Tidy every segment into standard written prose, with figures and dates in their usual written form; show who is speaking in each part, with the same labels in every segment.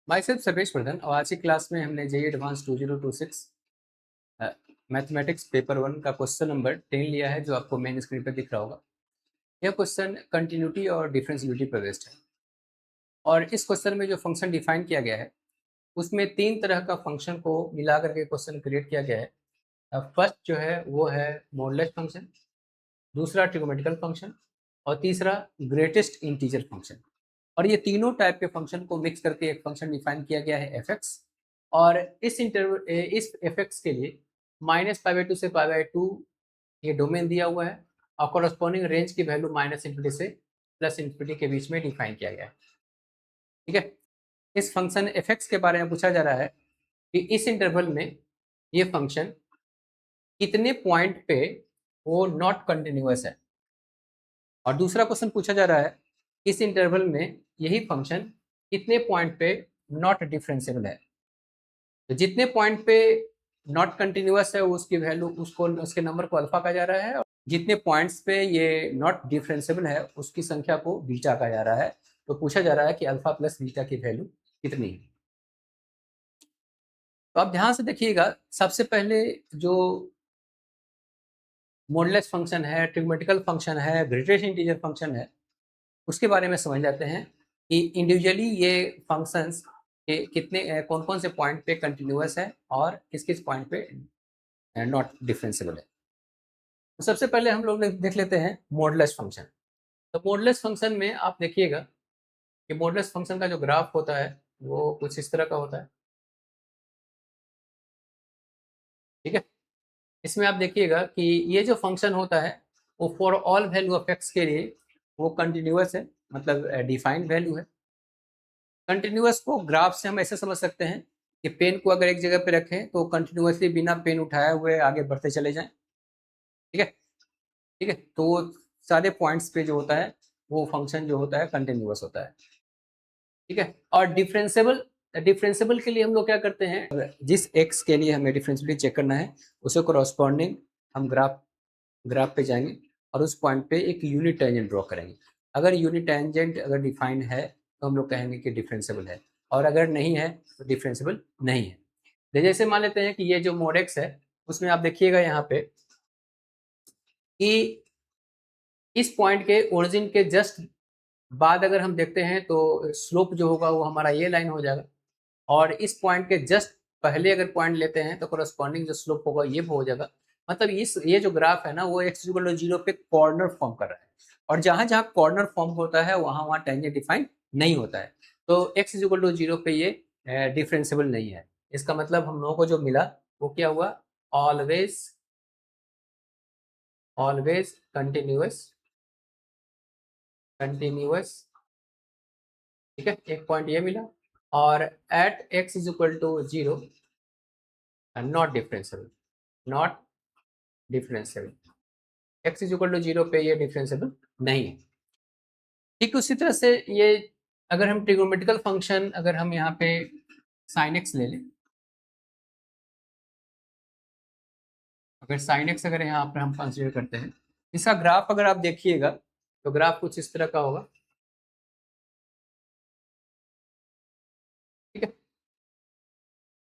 Speaker 1: My self Sarvesh Vardhan और आज की क्लास में हमने जेई एडवांस 2026 मैथमेटिक्स पेपर 1 का क्वेश्चन नंबर 10 लिया है, जो आपको मेन स्क्रीन पर दिख रहा होगा। यह क्वेश्चन कंटिन्यूटी और डिफरेंशियलिटी पर बेस्ड है और इस क्वेश्चन में जो फंक्शन डिफाइन किया गया है उसमें 3 तरह का फंक्शन को मिला करके क्वेश्चन क्रिएट किया गया है। फर्स्ट जो है वो है मॉडुलस फंक्शन, दूसरा ट्रिगोमेट्रिकल फंक्शन और तीसरा ग्रेटेस्ट इंटीजर फंक्शन। और ये तीनों टाइप के फंक्शन को मिक्स करके एक फंक्शन डिफाइन किया गया है एफ एक्स। और इस एफ एक्स के लिए -π/2 से π/2 ये डोमेन दिया हुआ है और कॉरस्पॉन्डिंग रेंज की वैल्यू -∞ से +∞ के बीच में डिफाइन किया गया है। ठीक है, इस फंक्शन एफ एक्स के बारे में पूछा जा रहा है कि इस इंटरवल में ये फंक्शन कितने पॉइंट पे वो नॉट कंटिन्यूअस है। और दूसरा क्वेश्चन पूछा जा रहा है इस इंटरवल में यही फंक्शन कितने पॉइंट पे नॉट डिफरेंशिएबल है। तो जितने पॉइंट पे नॉट कंटिन्यूअस है उसकी वैल्यू उसको उसके नंबर को अल्फा कहा जा रहा है, और जितने पॉइंट्स पे ये नॉट डिफरेंशिएबल है उसकी संख्या को बीटा कहा जा रहा है। तो पूछा जा रहा है कि अल्फा प्लस बीटा की वैल्यू कितनी है। तो आप ध्यान से देखिएगा, सबसे पहले जो मॉडुलस फंक्शन है, ट्रिग्मेटिकल फंक्शन है, ग्रेटेस्ट इंटीजर फंक्शन है, उसके बारे में समझ जाते हैं कि इंडिविजुअली ये फंक्शंस के कितने कौन कौन से पॉइंट पे कंटिन्यूअस है और किस किस पॉइंट पे नॉट डिफरेंशिएबल है। तो सबसे पहले हम लोग देख लेते हैं मॉडुलस फंक्शन। तो मॉडुलस फंक्शन में आप देखिएगा कि मॉडुलस फंक्शन का जो ग्राफ होता है वो कुछ इस तरह का होता है। ठीक है, इसमें आप देखिएगा कि ये जो फंक्शन होता है वो for all value of x के लिए वो कंटिन्यूअस है, मतलब डिफाइंड वैल्यू है। कंटिन्यूअस को ग्राफ से हम ऐसे समझ सकते हैं कि पेन को अगर एक जगह पे रखें तो कंटिन्यूअसली बिना पेन उठाए हुए आगे बढ़ते चले जाएं। ठीक है, ठीक है, तो सारे पॉइंट्स पे जो होता है वो फंक्शन जो होता है कंटिन्यूअस होता है। ठीक है, और डिफरेंशिएबल डिफरेंशिएबल के लिए हम लोग क्या करते हैं, जिस एक्स के लिए हमें डिफरेंशियबिलिटी चेक करना है उसे कोरस्पॉन्डिंग हम ग्राफ पे जाएंगे और उस पॉइंट पे एक यूनिट टेंजेंट ड्रॉ करेंगे। अगर यूनिट टेंजेंट अगर डिफाइंड है तो हम लोग कहेंगे कि डिफरेंशिएबल है, और अगर नहीं है तो डिफरेंशिएबल नहीं है। तो जैसे मान लेते हैं कि ये जो मोड एक्स है उसमें आप देखिएगा यहाँ पे कि इस पॉइंट के ओरिजिन के जस्ट बाद अगर हम देखते हैं तो स्लोप जो होगा वो हमारा ये लाइन हो जाएगा, और इस पॉइंट के जस्ट पहले अगर पॉइंट लेते हैं तो कोरस्पॉन्डिंग जो स्लोप होगा ये हो जाएगा। मतलब ये जो ग्राफ है ना वो x = 0 पे कॉर्नर फॉर्म कर रहा है, और जहां जहां कॉर्नर फॉर्म होता है वहां वहां टेंजेंट डिफाइन नहीं होता है। तो x = 0 पे ये डिफरेंशिएबल नहीं है। इसका मतलब हम लोगों को जो मिला वो क्या हुआ, ऑलवेज ऑलवेज कंटिन्यूअस कंटिन्यूअस। ठीक है, एक पॉइंट ये मिला, और at x = 0 not differentiable, not differentiable. x = 0 पे ये डिफरेंशिएबल नहीं है। ठीक उसी तरह से ये अगर हम ट्रिगोनोमेट्रिकल फंक्शन अगर हम यहाँ पे साइन एक्स ले लें, अगर साइन एक्स अगर यहाँ पर हम कंसिडर करते हैं, इसका ग्राफ अगर आप देखिएगा तो ग्राफ कुछ इस तरह का होगा। ठीक है,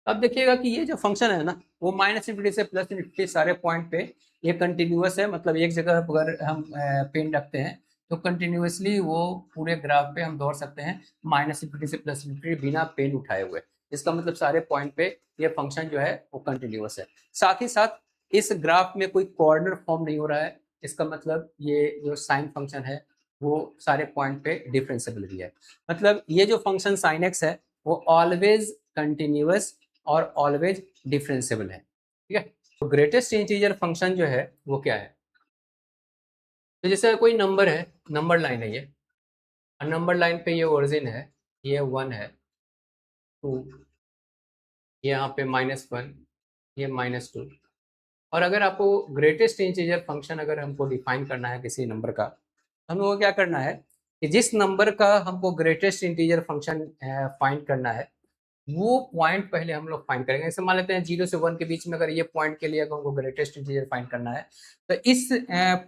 Speaker 1: अब देखिएगा कि ये जो फंक्शन है ना वो -∞ से +∞ सारे पॉइंट पे ये कंटिन्यूअस है। मतलब एक जगह अगर हम पेन रखते हैं तो कंटिन्यूअसली वो पूरे ग्राफ पे हम दौड़ सकते हैं -∞ से +∞ बिना पेन उठाए हुए। इसका मतलब सारे पॉइंट पे ये फंक्शन जो है वो कंटिन्यूअस है। साथ ही साथ इस ग्राफ में कोई कॉर्नर फॉर्म नहीं हो रहा है। इसका मतलब ये जो साइन फंक्शन है वो सारे पॉइंट पे डिफरेंशिएबल भी है। मतलब ये जो फंक्शन साइन एक्स है वो ऑलवेज कंटिन्यूअस और ऑलवेज डिफरेंशिएबल है। ठीक है, तो ग्रेटेस्ट इंटीजर फंक्शन जो है वो क्या है, तो जैसे कोई नंबर है, नंबर लाइन है ये, और नंबर लाइन पे ये ओरिजिन है, ये 1 है, 2, ये यहाँ पे -1, ये -2। और अगर आपको ग्रेटेस्ट इंटीजर फंक्शन अगर हमको डिफाइन करना है किसी नंबर का, तो हम लोगों को क्या करना है कि जिस नंबर का हमको ग्रेटेस्ट इंटीजर फंक्शन फाइंड करना है वो पॉइंट पहले हम लोग फाइंड करेंगे। जैसे मान लेते हैं 0 से 1 के बीच में अगर ये पॉइंट के लिए अगर हमको ग्रेटेस्ट इंटीजर फाइंड करना है तो इस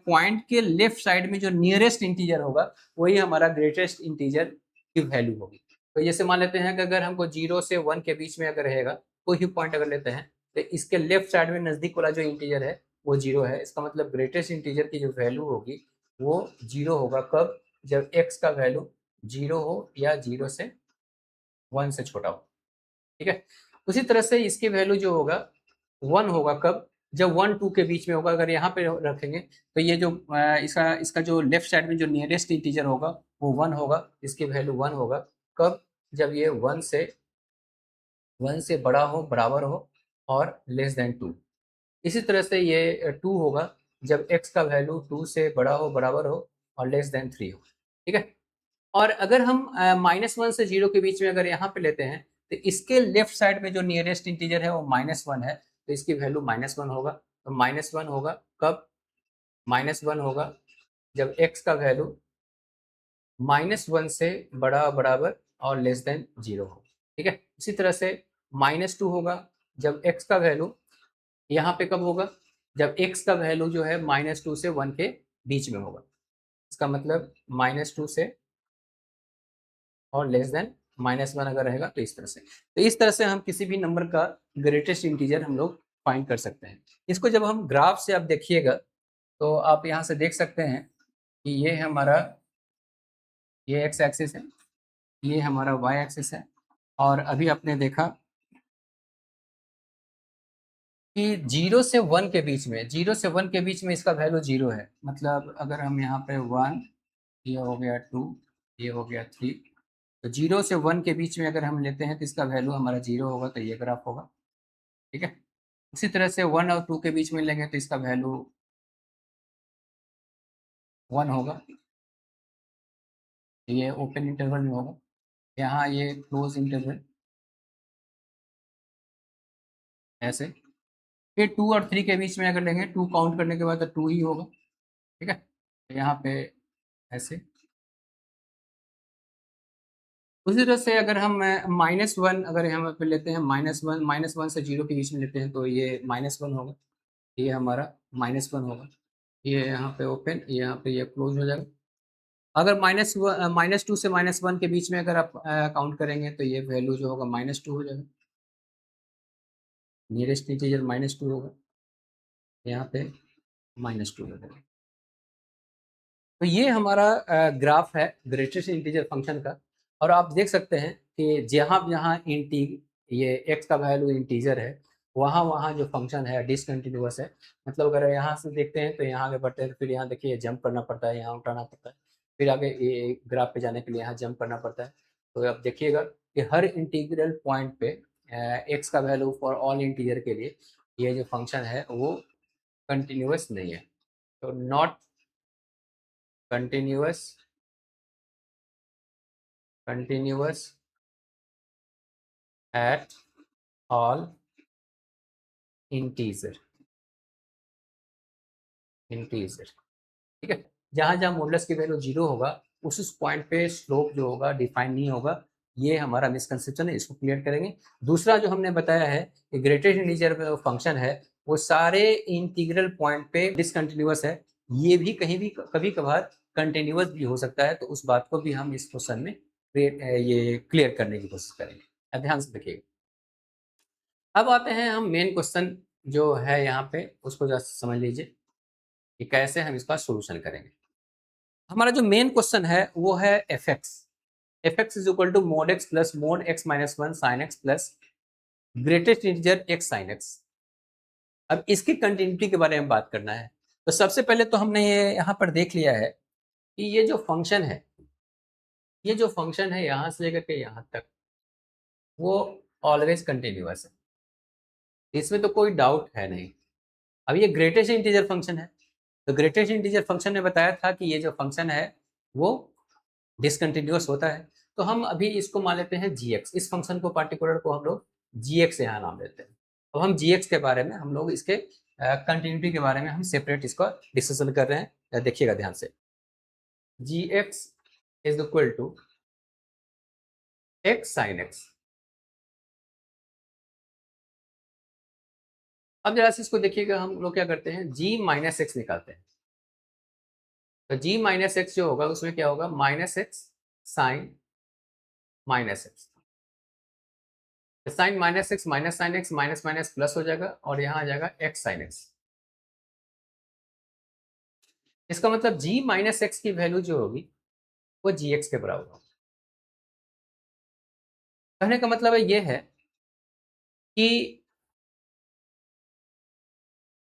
Speaker 1: पॉइंट के लेफ्ट साइड में जो नियरेस्ट इंटीजर होगा वही हमारा ग्रेटेस्ट इंटीजर की वैल्यू होगी। तो जैसे मान लेते हैं कि अगर हमको 0 से 1 के बीच में अगर रहेगा, कोई भी पॉइंट अगर लेते हैं, तो इसके लेफ्ट साइड में नज़दीक वाला जो इंटीजर है वो 0 है। इसका मतलब ग्रेटेस्ट इंटीजर की जो वैल्यू होगी वो 0 होगा। कब? जब x का वैल्यू 0 हो या 0 से 1 से छोटा हो। ठीक है। उसी तरह से इसकी वैल्यू जो होगा 1 होगा। कब? जब 1 2 के बीच में होगा। अगर यहाँ पे रखेंगे तो ये जो इसका इसका जो लेफ्ट साइड में जो नियरेस्ट इंटीजर होगा वो 1 होगा। इसकी वैल्यू 1 होगा। कब? जब ये 1 से बड़ा हो, बराबर हो और लेस देन 2। इसी तरह से ये 2 होगा जब x का वैल्यू 2 से बड़ा हो, बराबर हो और लेस देन 3 हो। ठीक है। और अगर हम -1 से 0 के बीच में अगर यहाँ पे लेते हैं, तो इसके लेफ्ट साइड में जो नियरेस्ट इंटीजर है वो -1 है, तो इसकी वैल्यू -1 होगा। तो -1 होगा। कब? -1 होगा जब x का वैल्यू -1 से बड़ा, बराबर और लेस देन 0 हो। ठीक है। इसी तरह से -2 होगा जब x का वैल्यू यहाँ पे कब होगा? जब x का वैल्यू जो है -2 से 1 के बीच में होगा। इसका मतलब -2 से और लेस देन -1 अगर रहेगा तो इस तरह से। तो इस तरह से हम किसी भी नंबर का ग्रेटेस्ट इंटीजर हम लोग फाइंड कर सकते हैं। इसको जब हम ग्राफ से आप देखिएगा तो आप यहाँ से देख सकते हैं कि ये हमारा ये x एक्सिस है, ये हमारा y एक्सिस है। और अभी आपने देखा कि 0 से 1 के बीच में, 0 से 1 के बीच में इसका वैल्यू 0 है। मतलब अगर हम यहाँ पे 1, ये हो गया 2, ये हो गया 3, तो 0 से 1 के बीच में अगर हम लेते हैं तो इसका वैल्यू हमारा 0 होगा, तो ये ग्राफ होगा। ठीक है। उसी तरह से 1 और 2 के बीच में लेंगे तो इसका वैल्यू 1 होगा, ये ओपन इंटरवल में होगा। यहाँ ये क्लोज इंटरवल, ऐसे। फिर 2 और 3 के बीच में अगर लेंगे, 2 काउंट करने के बाद तो 2 ही होगा। ठीक है। तो यहाँ पे ऐसे। उसी तरह से अगर हम -1 अगर यहाँ पे लेते हैं, -1 से 0 के बीच में लेते हैं तो ये -1 होगा। ये हमारा -1 होगा। ये यहाँ पे ओपन, यहाँ पे ये क्लोज हो जाएगा। अगर -2 से -1 के बीच में अगर आप काउंट करेंगे तो ये वैल्यू जो होगा -2 हो जाएगा। नियरेस्ट इंटीजर -2 होगा, यहाँ पे -2 हो जाएगा। तो ये हमारा ग्राफ है ग्रेटेस्ट इंटीजर फंक्शन का। और आप देख सकते हैं कि जहाँ जहाँ इंटी ये x का वैल्यू इंटीजर है, वहाँ वहाँ जो फंक्शन है डिसकंटिन्यूअस है। मतलब अगर यहाँ से देखते हैं तो यहाँ आगे बढ़ते हैं, फिर यहाँ देखिए जंप करना पड़ता है, यहाँ उठाना पड़ता है, फिर आगे ये ग्राफ पे जाने के लिए यहाँ जंप करना पड़ता है। तो आप देखिएगा कि हर इंटीग्रल पॉइंट पे x का वैल्यू फॉर ऑल इंटीजर के लिए ये जो फंक्शन है वो कंटिन्यूअस नहीं है। तो not continuous at all integer. ठीक है। जहाँ जहाँ मॉडुलस की वैल्यू 0 होगा उस पॉइंट पे स्लोप जो होगा डिफाइन नहीं होगा। ये हमारा मिसकंसेप्शन है, इसको क्लियर करेंगे। दूसरा जो हमने बताया है कि ग्रेटेस्ट इंटीजर जो फंक्शन है वो सारे इंटीग्रल पॉइंट पे डिसकंटिन्यूअस है। ये भी कहीं भी कभी कभार कंटिन्यूअस भी हो सकता है। तो उस बात को भी हम इस क्वेश्चन में ये क्लियर करने की कोशिश करेंगे। अब ध्यान से देखिएगा। अब आते हैं हम मेन क्वेश्चन जो है यहाँ पे, उसको जरा समझ लीजिए कि कैसे हम इसका सॉल्यूशन करेंगे। हमारा जो मेन क्वेश्चन है वो है f x is equal to mod x plus mod x minus 1 sine x plus greatest integer x sine x. अब इसकी कंटिन्यूटी के बारे में बात करना है। तो सबसे पहले तो हमने ये यहाँ पर देख लिया है कि ये जो फंक्शन है यहाँ से लेकर के यहाँ तक वो ऑलवेज कंटिन्यूअस है, इसमें तो कोई डाउट है नहीं। अब ये ग्रेटेस्ट इंटीजर फंक्शन है, तो ग्रेटेस्ट इंटीजर फंक्शन ने बताया था कि ये जो फंक्शन है वो डिसकंटिन्यूअस होता है। तो हम अभी इसको मान लेते हैं जी एक्स, इस फंक्शन को पार्टिकुलर को हम लोग जी एक्स यहाँ नाम देते हैं। अब हम जी एक्स के बारे में हम लोग इसके कंटिन्यूटी के बारे में हम सेपरेट इसका डिस्कशन कर रहे हैं। देखिएगा ध्यान से। G x is equal to x sine x. अब जरा से इसको देखिएगा, हम लोग क्या करते हैं जी माइनस एक्स निकालते हैं। तो जी माइनस एक्स जो होगा उसमें क्या होगा, minus x sine minus x, sine minus x minus sine x minus minus plus हो जाएगा और यहाँ आ जाएगा एक्स साइन एक्स। इसका मतलब g माइनस एक्स की वैल्यू जो होगी वो जी एक्स के बराबर होगी। कहने का मतलब ये है कि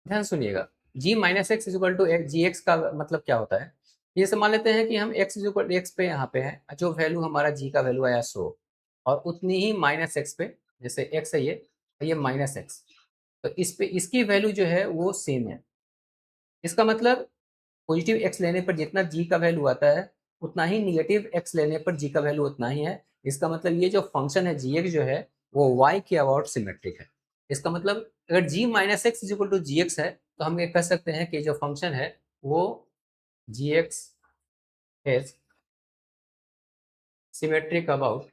Speaker 1: ध्यान सुनिएगा, g minus x is equal to g x का मतलब क्या होता है। जैसे मान लेते हैं कि हम x इजिकल एक्स पे यहाँ पे है, जो वैल्यू हमारा g का वैल्यू आया 100 और उतनी ही माइनस एक्स पे, जैसे x है ये माइनस एक्स, तो इस पे इसकी वैल्यू जो है वो सेम है। इसका मतलब पॉजिटिव एक्स लेने पर जितना जी का वैल्यू आता है उतना ही निगेटिव एक्स लेने पर जी का वैल्यू उतना ही है। इसका मतलब ये जो फंक्शन है जी एक्स जो है वो वाई के अबाउट सिमेट्रिक है। इसका मतलब अगर g minus x is equal to g x है तो हम ये कह सकते हैं कि जो फंक्शन है वो g x is symmetric about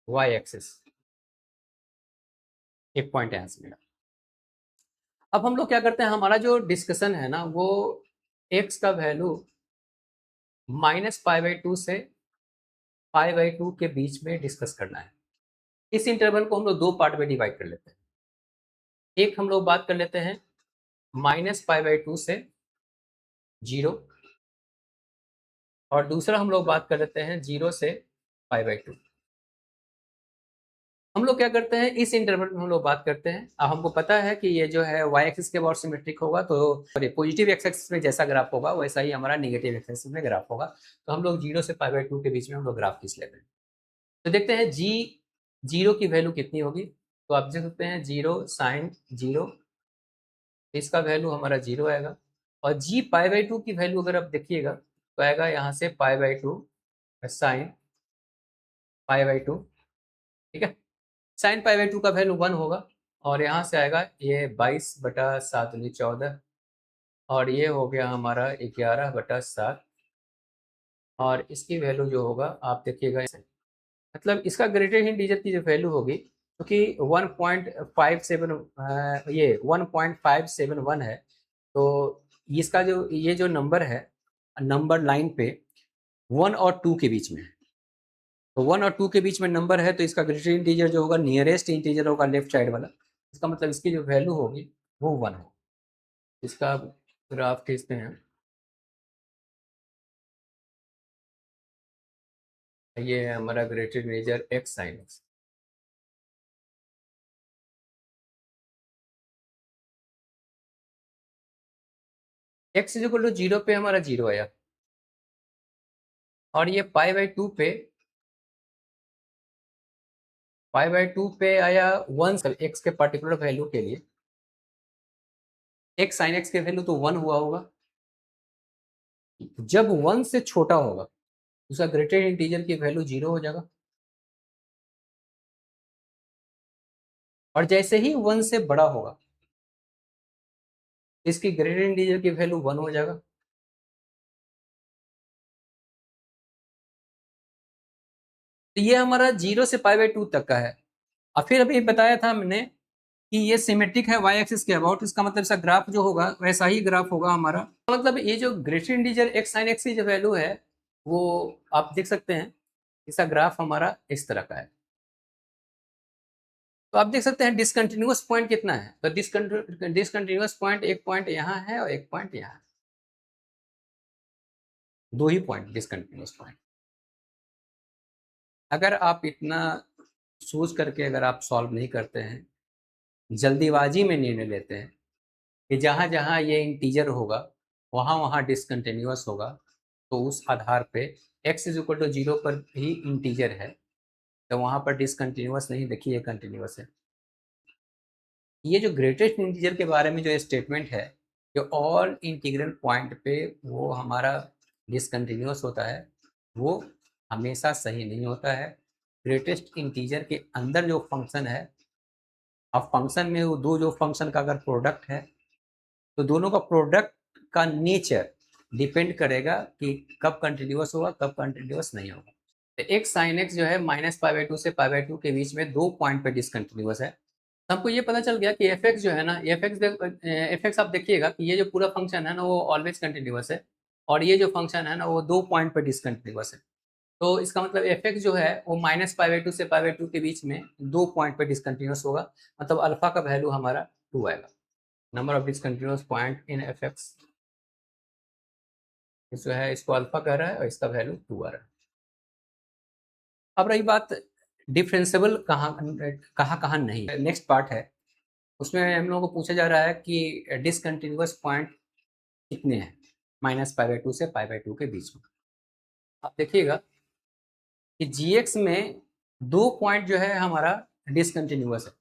Speaker 1: y axis. एक पॉइंट यहाँ से मिला। अब हम लोग क्या करते हैं, हमारा जो डिस्कशन है ना वो एक्स का वैल्यू -π/2 से π/2 के बीच में डिस्कस करना है। इस इंटरवल को हम लोग दो पार्ट में डिवाइड कर लेते हैं। एक हम लोग बात कर लेते हैं -π/2 से 0 और दूसरा हम लोग बात कर लेते हैं 0 से π/2। हम लोग क्या करते हैं, इस इंटरवल में हम लोग बात करते हैं। अब हमको पता है कि ये जो है वाई एक्सिस के अबाउट सिमेट्रिक होगा, तो पॉजिटिव एक्स एक्सिस में जैसा ग्राफ होगा वैसा ही हमारा नेगेटिव एक्स एक्सिस में ग्राफ होगा। तो हम लोग 0 से π/2 के बीच में हम लोग ग्राफ खींच लेते हैं। तो देखते हैं जी 0 की वैल्यू कितनी होगी। तो आप देख सकते हैं 0 साइन 0, इसका वैल्यू हमारा 0 आएगा। और जी π/2 की वैल्यू अगर आप देखिएगा तो आएगा यहाँ से π/2 साइन π/2, ठीक है। साइन π/2 का वैल्यू 1 होगा और यहाँ से आएगा ये 22/7 और ये हो गया हमारा 11/7 और इसकी वैल्यू जो होगा आप देखिएगा, मतलब इसका ग्रेटेड इंटीजर की जो वैल्यू होगी क्योंकि 1.57 ये 1.571 है, तो इसका जो ये जो नंबर है नंबर लाइन पे 1 और 2 के बीच में है। तो 1 और 2 के बीच में नंबर है तो इसका ग्रेटेड इंटीजर जो होगा नियरेस्ट इंटीजर होगा लेफ्ट साइड वाला। इसका मतलब इसकी जो वैल्यू होगी वो 1 है। इसका ग्राफ खींचते हैं। ये है हमारा greatest integer x sine x. X is equal to 0 पे हमारा 0 आया और ये π/2 पे आया 1। एक्स के पर्टिकुलर वैल्यू के लिए एक्स साइन एक्स के वैल्यू तो 1 हुआ होगा। जब 1 से छोटा होगा उसका ग्रेटेड इंटीजर की वैल्यू 0 हो जाएगा और जैसे ही 1 से बड़ा होगा इसकी ग्रेटेड इंटीजर की वैल्यू 1 हो जाएगा। तो ये हमारा 0 से π/2 तक का है। और फिर अभी बताया था हमने कि ये सिमेट्रिक है वाई एक्सिस के अबाउट। इसका मतलब इसका ग्राफ जो होगा वैसा ही ग्राफ होगा हमारा। मतलब ये जो greatest integer x sine x की जो वैल्यू है वो आप देख सकते हैं, इसका ग्राफ हमारा इस तरह का है। तो आप देख सकते हैं डिसकंटिन्यूअस पॉइंट कितना है। तो डिसकंटिन्यूअस पॉइंट एक पॉइंट यहाँ है और एक पॉइंट यहाँ है, दो ही पॉइंट डिसकंटिन्यूअस पॉइंट। अगर आप इतना सोच करके अगर आप सॉल्व नहीं करते हैं, जल्दीबाजी में निर्णय लेते हैं कि जहाँ जहाँ ये इंटीजर होगा वहाँ वहाँ डिसकंटिन्यूअस होगा, तो उस आधार पे x इज इक्वल टू 0 पर भी इंटीजर है तो वहाँ पर डिसकंटिन्यूअस नहीं, देखिए कंटिन्यूअस है। ये जो ग्रेटेस्ट इंटीजर के बारे में जो स्टेटमेंट है कि ऑल इंटीग्रल पॉइंट पे वो हमारा डिसकंटिन्यूअस होता है, वो हमेशा सही नहीं होता है। ग्रेटेस्ट इंटीजर के अंदर जो फंक्शन है, अब फंक्शन में वो दो जो फंक्शन का अगर प्रोडक्ट है तो दोनों का प्रोडक्ट का नेचर डिपेंड करेगा कि कब कंटिन्यूअस होगा कब कंटिन्यूअस नहीं होगा। तो एक साइन एक्स जो है -π/2 से π/2 के बीच में दो पॉइंट पे डिसकंटिन्यूअस है। तो हमको ये पता चल गया कि एफ एक्स जो है ना, एफ एक्स आप देखिएगा कि ये जो पूरा फंक्शन है ना वो ऑलवेज कंटिन्यूअस है। और ये जो फंक्शन है ना वो 2 पॉइंट पे डिसकंटिन्यूअस है। तो इसका मतलब एफ एक्स जो है वो -π/2 से π/2 के बीच में 2 पॉइंट पे डिसकंटिन्यूअस होगा, मतलब अल्फा का वैल्यू हमारा 2 आएगा। Number of discontinuous point in F x जो है इसको अल्फा कह रहा है और इसका वैल्यू 2 आ रहा है। अब रही बात डिफरेंशियल कहाँ कहाँ नहीं, नेक्स्ट पार्ट है, उसमें हम लोगों को पूछा जा रहा है कि डिसकंटिन्यूअस पॉइंट कितने हैं -π/2 से π/2 के बीच में। आप देखिएगा कि gx में 2 पॉइंट जो है हमारा डिसकंटिन्यूअस है,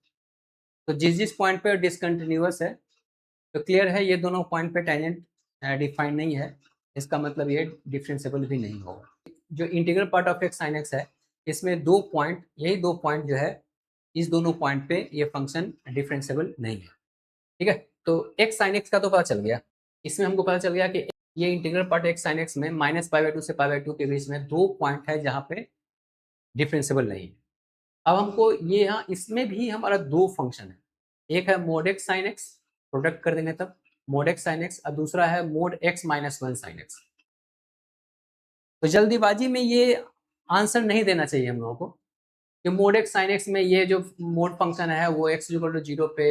Speaker 1: तो जिस जिस पॉइंट पे डिसकंटिन्यूअस है तो क्लियर है ये दोनों पॉइंट पे टेंजेंट डिफाइन नहीं है, इसका मतलब ये डिफरेंशिएबल भी नहीं होगा। जो integral part of x sine x है इसमें 2 पॉइंट, यही 2 पॉइंट जो है इस दोनों पॉइंट पे ये फंक्शन डिफरेंशिएबल नहीं है। ठीक है, तो एक्स साइन एक्स का तो पता चल गया, इसमें हमको पता चल गया कि ये integral part x sine x में -π/2 से π/2 के बीच में 2 पॉइंट है जहाँ पे डिफरेंशिएबल नहीं है। अब हमको ये यहाँ इसमें भी हमारा 2 फंक्शन है, एक है mod x sine x, product कर देंगे तब मोड एक्स साइन एक्स, और दूसरा है मोड एक्स -1 साइन एक्स। तो जल्दीबाजी में ये आंसर नहीं देना चाहिए हम लोगों को कि मोड एक्स साइन एक्स में ये जो मोड फंक्शन है वो एक्स इक्वल टू 0 पे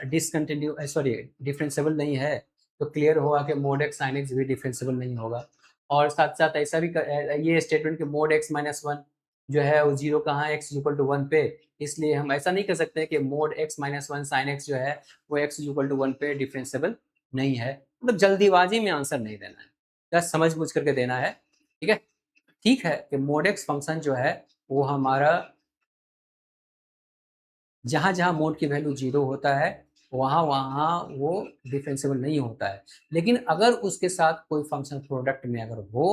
Speaker 1: डिफरेंशिएबल नहीं है, तो क्लियर होगा कि मोड एक्स साइन एक्स भी डिफरेंशिएबल नहीं होगा। और साथ साथ ऐसा भी ये स्टेटमेंट कि मोड एक्स -1 जो है वो 0 कहाँ है, एक्स इक्वल टू 1 पे, इसलिए हम ऐसा नहीं कर सकते कि मोड एक्स -1 साइन एक्स जो है वो एक्स इक्वल टू 1 पे डिफरेंशिएबल नहीं है। मतलब जल्दीबाजी में आंसर नहीं देना है, बस समझ बूझ करके देना है। ठीक है, ठीक है कि मोड एक्स फंक्शन जो है वो हमारा जहाँ जहाँ मोड की वैल्यू 0 होता है वहाँ वहाँ वो डिफरेंशिएबल नहीं होता है, लेकिन अगर उसके साथ कोई फंक्शन प्रोडक्ट में अगर हो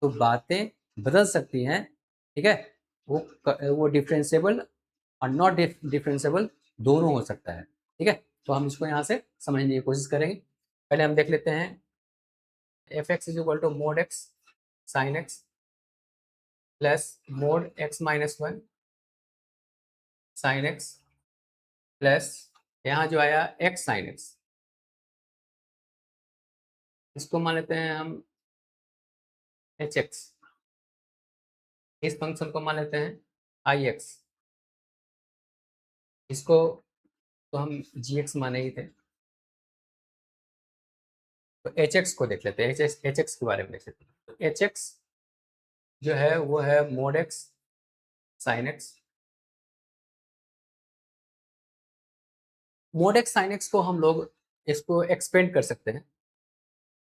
Speaker 1: तो बातें बदल सकती हैं। ठीक है, वो डिफरेंशिएबल और नॉट डिफरेंशिएबल दोनों हो सकता है। ठीक है, तो हम इसको यहाँ से समझने की कोशिश करेंगे। पहले हम देख लेते हैं f x is equal to mod x sine x plus mod x-1 sine x plus यहाँ जो आया x साइन एक्स, इसको मान लेते हैं हम एच एक्स, इस फंक्शन को मान लेते हैं आई एक्स, इसको तो हम जी एक्स माने ही थे, तो एच एक्स को देख लेते हैं, एच एक्स के बारे में देख लेते हैं। तो एच एक्स जो है वो है mod x sine x. Mode x sine x को हम लोग इसको एक्सपेंड कर सकते हैं।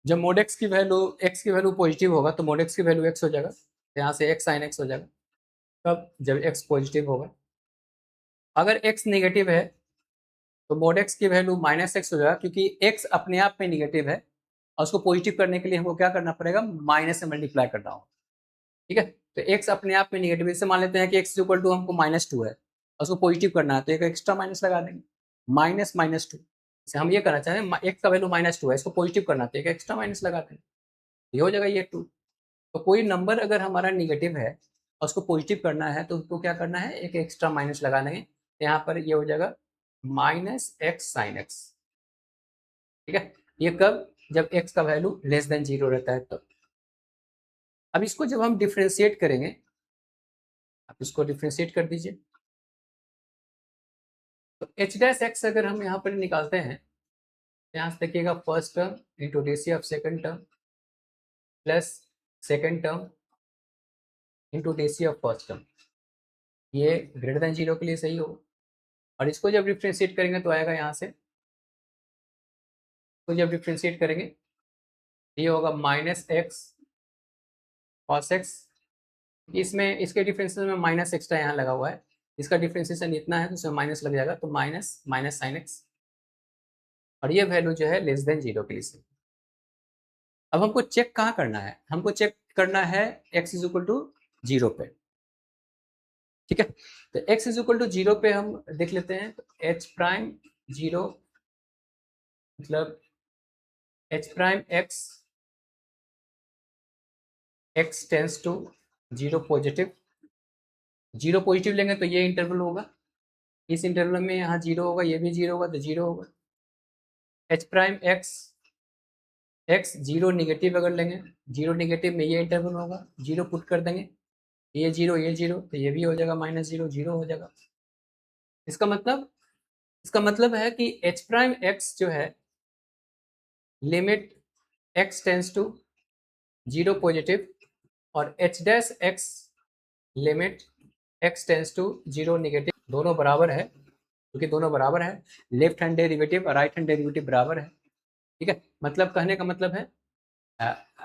Speaker 1: जब मोड एक्स की वैल्यू पॉजिटिव होगा तो मोड एक्स की वैल्यू एक्स हो जाएगा, तो यहाँ से एक्स साइन एक्स हो जाएगा। कब? जब एक्स पॉजिटिव होगा। अगर एक्स नेगेटिव है तो मोड एक्स की वैल्यू -x हो जाएगा, क्योंकि x अपने आप में नेगेटिव है और उसको पॉजिटिव करने के लिए हमको क्या करना पड़ेगा, माइनस से मल्टीप्लाई करना होगा। ठीक है, तो x अपने आप में नेगेटिव, इससे मान लेते हैं कि x इक्वल टू हमको -2 है और उसको पॉजिटिव करना है, तो एक एक्स्ट्रा माइनस लगा देंगे, -2। जैसे हम ये करना चाहें x का वैल्यू -2 है, इसको पॉजिटिव करना है तो एक एक्स्ट्रा माइनस लगा देंगे, ये हो जाएगा ये 2। तो कोई नंबर अगर हमारा निगेटिव है और उसको पॉजिटिव करना है तो उसको क्या करना है, एक एक्स्ट्रा माइनस लगा देंगे, यहाँ पर ये हो जाएगा -x साइन एक्स। ठीक है, ये कब? जब x का वैल्यू लेस देन 0 रहता है तब। अब इसको जब हम डिफ्रेंशिएट करेंगे, आप इसको डिफ्रेंशिएट कर दीजिए, तो एच डैश एक्स अगर हम यहाँ पर निकालते हैं, यहाँ से देखिएगा first term into d c of second term plus second term into d c of first term, ये ग्रेटर देन 0 के लिए सही होगा। और इसको जब डिफ्रेंशिएट करेंगे तो आएगा यहाँ से, तो जब डिफ्रेंशिएट करेंगे ये होगा -x cos x, इसमें इसके डिफरेंशिएशन में माइनस एक्स्ट्रा यहाँ लगा हुआ है, इसका डिफरेंशिएशन इतना है तो उसमें माइनस लग जाएगा, तो माइनस साइन एक्स, और ये वैल्यू जो है लेस देन 0 के लिए सही। अब हमको चेक कहाँ करना है, हमको चेक करना है x इज इक्वल टू 0 पे। ठीक है, तो x इज इक्वल टू 0 पे हम देख लेते हैं, तो h प्राइम 0 मतलब h prime x tends to 0 positive, 0 positive लेंगे तो ये इंटरवल होगा, इस इंटरवल में यहाँ 0 होगा, ये भी 0 होगा, तो 0 होगा। h prime x x zero negative अगर लेंगे, जीरो निगेटिव में ये इंटरवल होगा, जीरो पुट कर देंगे, ये जीरो तो ये भी हो जाएगा माइनस जीरो, जीरो हो जाएगा। इसका मतलब है कि एच प्राइम एक्स जो है limit x tends to zero positive और h dash x limit x tends to zero negative, दोनों बराबर है क्योंकि दोनों बराबर है, लेफ्ट हैंड डेरिवेटिव और राइट हैंड डेरिवेटिव बराबर है। ठीक है, मतलब कहने का मतलब है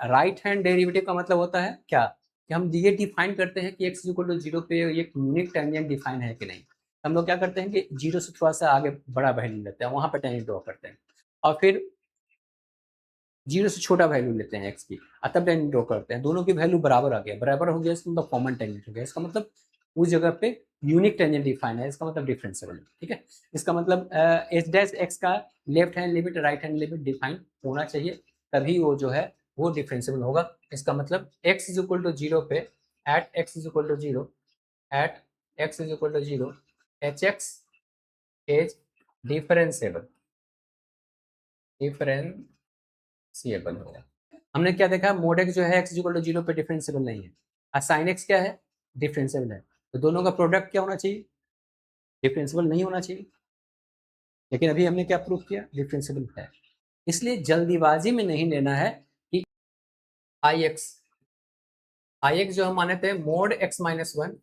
Speaker 1: राइट हैंड डेरिवेटिव का मतलब होता है क्या कि हम ये डिफाइन करते हैं कि एक्स इक्वल टू जीरो पे ये यूनिक टेंजेंट डिफाइन है कि नहीं। हम लोग क्या करते हैं कि जीरो से थोड़ा सा आगे बड़ा वैल्यू लेते हैं, वहां पर टेंजेंट ड्रॉ करते हैं और फिर जीरो से छोटा वैल्यू लेते हैं एक्स की, तब टेंजेंट ड्रॉ करते हैं, दोनों की वैल्यू बराबर आ गया, बराबर हो गया इसका मतलब कॉमन टेंजेंट हो गया, इसका मतलब उस जगह पे यूनिक टेंजेंट डिफाइन है, इसका मतलब डिफरेंशियल। ठीक है, इसका मतलब एच डैश एक्स का left hand limit right hand limit define होना चाहिए, तभी वो जो है वो डिफरेंशियल होगा। इसका मतलब x is equal to zero पे at x is equal to zero at x is equal to zero h x is differentiable होगा। हमने क्या देखा, मोड एक्स जो है एक्स इक्वल टू जीरो पे डिफरेंशिएबल नहीं है, और साइन एक्स क्या है, डिफरेंशिएबल है, तो दोनों का प्रोडक्ट क्या होना चाहिए, डिफरेंशिएबल नहीं होना चाहिए, लेकिन अभी हमने क्या प्रूव किया, डिफरेंशिएबल है। इसलिए जल्दीबाजी में नहीं लेना है कि आई एक्स जो हम माने थे mode x minus one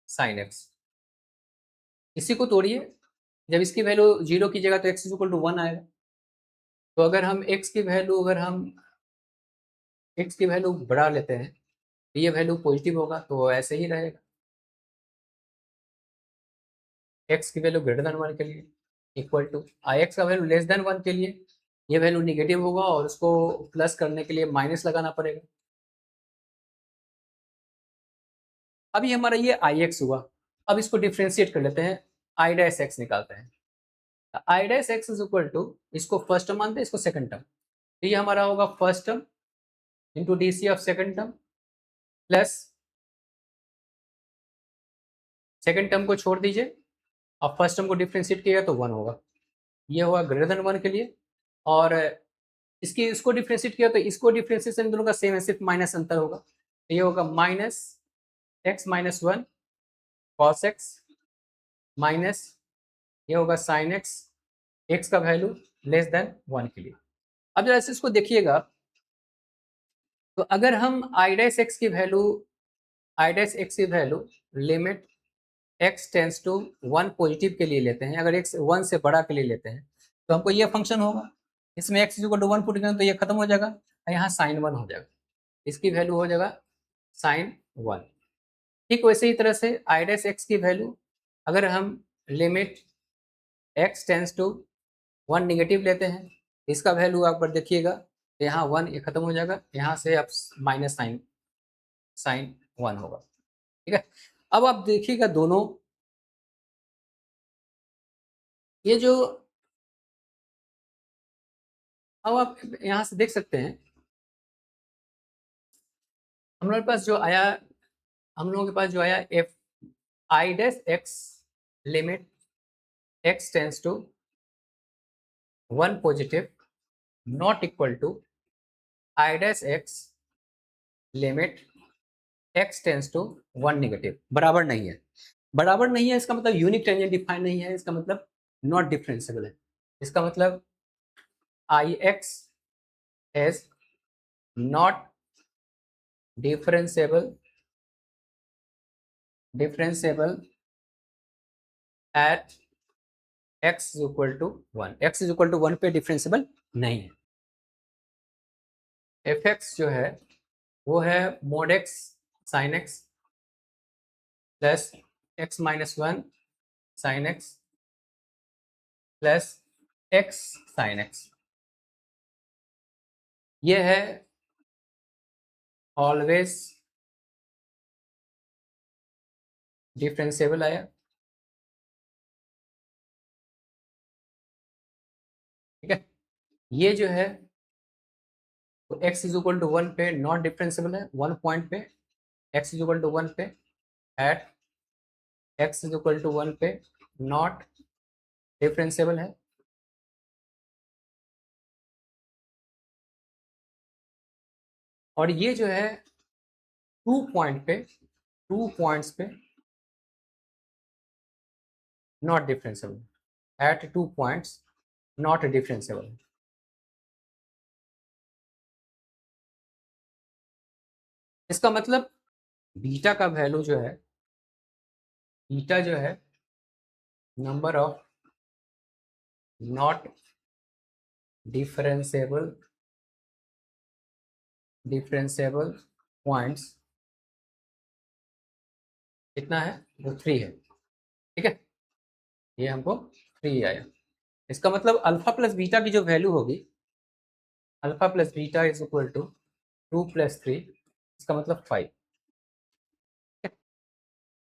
Speaker 1: sine x, इसी को तोड़िए, जब इसकी वैल्यू जीरो की जगह तो एक्स इक्वल टू वन आएगा, तो अगर हम एक्स की वैल्यू बढ़ा लेते हैं तो ये वैल्यू पॉजिटिव होगा, तो ऐसे ही रहेगा, एक्स की वैल्यू ग्रेटर देन वन के लिए इक्वल टू आई एक्स का वैल्यू लेस देन वन के लिए ये वैल्यू निगेटिव होगा और उसको प्लस करने के लिए माइनस लगाना पड़ेगा। अभी हमारा ये आई एक्स हुआ, अब इसको डिफ्रेंशिएट कर लेते हैं, आई डैश एक्स निकालते हैं, I dash x is equal to, इसको फर्स्ट टर्म मानते हैं, इसको सेकंड टर्म, तो ये हमारा होगा first term into d c of second term plus second term को छोड़ दीजिए और फर्स्ट टर्म को डिफ्रेंशिएट किया तो वन होगा, ये होगा ग्रेटर देन वन के लिए, और इसको डिफ्रेंशिएट किया तो इसको डिफ्रेंशिएशन दोनों का सेम है, सिर्फ माइनस अंतर होगा, तो ये होगा minus x minus one cos x minus ये होगा साइन एक्स, एक्स का वैल्यू लेस देन वन के लिए। अब जरा इसको देखिएगा, तो अगर हम आई डैश एक्स की value limit x tends to one positive के लिए लेते हैं, अगर एक्स वन से बड़ा के लिए लेते हैं तो हमको ये फंक्शन होगा, इसमें x equal to one put करें तो ये खत्म हो जाएगा, यहाँ साइन वन हो जाएगा, इसकी वैल्यू हो जाएगा साइन वन। ठीक वैसे ही तरह से आई डैश एक्स की वैल्यू अगर हम limit x tends to one negative लेते हैं, इसका वैल्यू आप पर देखिएगा, यहाँ वन ये खत्म हो जाएगा, यहाँ से अब माइनस साइन वन होगा। ठीक है, अब आप देखिएगा दोनों, ये जो अब आप यहाँ से देख सकते हैं, हम लोगों के पास जो आया f I dash x limit x tends to one positive not equal to I dash x limit x tends to one negative, बराबर नहीं है, बराबर नहीं है इसका मतलब यूनिक टेंजेंट डिफाइन नहीं है, इसका मतलब नॉट डिफरेंशिएबल है, इसका मतलब I x is not differentiable at x equal to one, x equal to one पे डिफरेंशिएबल नहीं है। एफ एक्स जो है वो है mod x sine x plus x minus one sine x plus x sine x, ये है always differentiable आया। ठीक है, ये जो है तो x is equal to one पे नॉट डिफरेंशिएबल है, वन पॉइंट पे x is equal to one पे at x is equal to one पे नॉट डिफरेंशिएबल है। और ये जो है 2 पॉइंट्स पे not differentiable, at 2 points not differentiable. इसका मतलब बीटा का वैल्यू जो है, बीटा जो है number of not differentiable points कितना है, वो 3 है। ठीक है, ये हमको 3 आया। इसका मतलब अल्फा प्लस बीटा की जो वैल्यू होगी, alpha plus beta is equal to 2 + 3, इसका मतलब 5।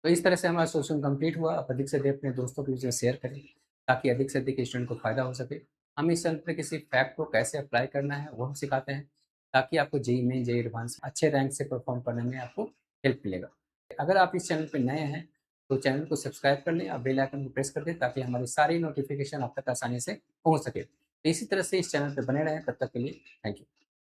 Speaker 1: तो इस तरह से हमारा सोल्यूशन कंप्लीट हुआ। आप अधिक से अधिक अपने दोस्तों के बीच में शेयर करें ताकि अधिक से अधिक स्टूडेंट को फायदा हो सके। हम इस चैनल पे किसी फैक्ट को कैसे अप्लाई करना है वो हम सिखाते हैं ताकि आपको जेईई मेन, जेईई एडवांस अच्छे रैंक से परफॉर्म करने में आपको हेल्प मिलेगा। अगर आप इस चैनल पर नए हैं तो चैनल को सब्सक्राइब कर लें और बेल आइकन को प्रेस कर दें ताकि हमारी सारी नोटिफिकेशन आप तक आसानी से पहुँच सके। तो इसी तरह से इस चैनल पर बने रहें। तब तक के लिए थैंक यू।